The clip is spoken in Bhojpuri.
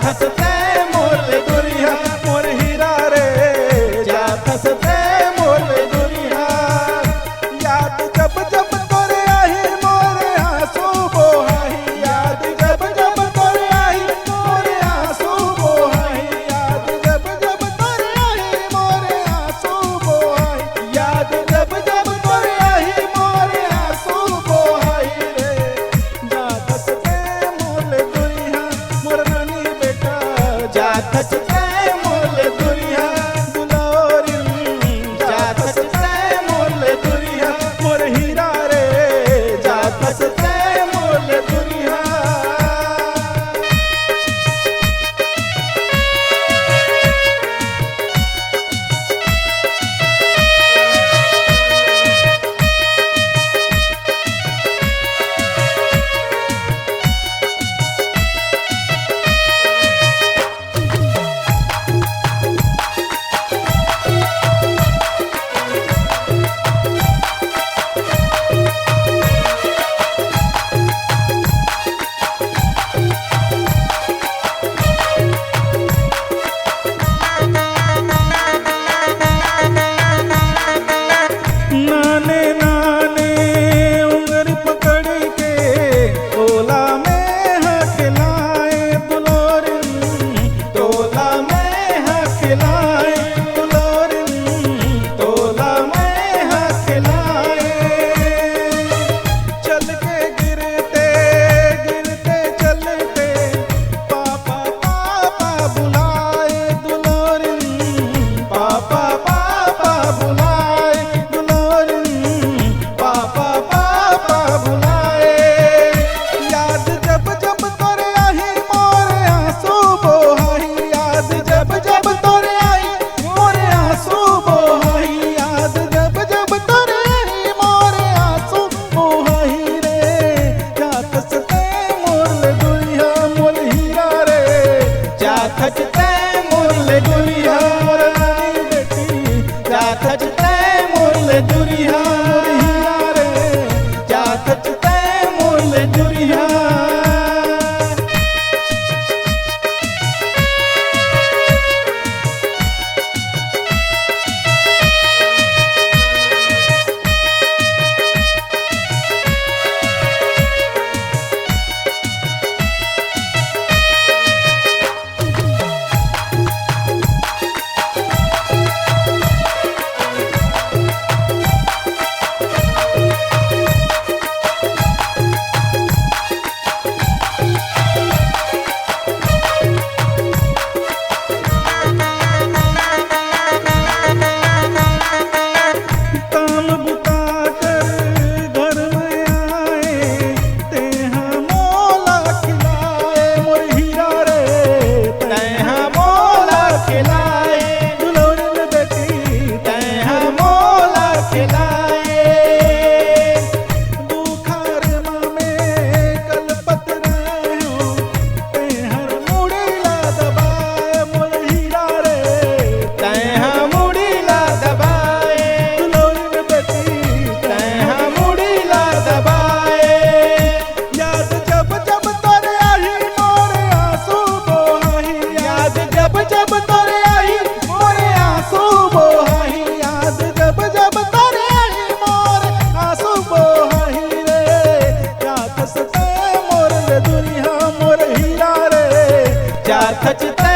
खसते मोर दुनिया मोर हीरा रे जा खसते मोर दुनिया। याद जब जब तोरे आही मोरे आंसू बोहाई याद जब जब तोरे आही मोरे आंसू बोहाई याद जब जब तोरे आही मोरे आंसू बोहाई याद जब जब तोरे आही मोरे आंसू बोहाई रे जा खसते मोर दुनिया मोर नानी बेटा जा खसते मोर दुनिया दुलारिन जा खसते मोर दुनिया मोर हीरा रे जा खसते मोर दुनिया। नाने नाने उंगली पकड़ के तोला में हकलाए दुलोरिन तोला में हकलाए दुलोरिन तोला में हकलाए। चल के गिरते गिरते चलते पापा पापा बुलाए दुलोरिन पापा पापा बुलाए पापा पापा बुलाए। याद जब जब तोरे आही मोरे आंसू बोहाई याद जब जब तोरे आही मोरे आंसू बोहाई याद जब जब तोरे आही मोरे आंसू बोहाई रे जा खसते मोर दुनिया मोर हीरा रे जा खसते मोर दुनिया मोर नानी बेटी जा खसते मोर दुनिया मोर हीरा रे जा खसते मोर दुनिया। काम बुता कर घर में आए तेहा मोला खिलाए मोर हीरा रे तेहा मोला खिलाए दुलोरिन बेटी तेहा मोला खिलाए। बुखार में कलपत रहो तेहर मुड़ीला दबाए मोर हीरा रे तेहा मुड़ीला दबाए दुलोरिन बेटी तेहा मुड़ीला दबाए। याद जब जब तोरे आही मोरे आंसू बोहाई याद जब जब तोरे आही मोरे आंसू बोहाई याद जब जब तोरे आही मोरे आंसू बोहाई रे जा खसते मोर दुनिया मोर हीरा रे जा खसते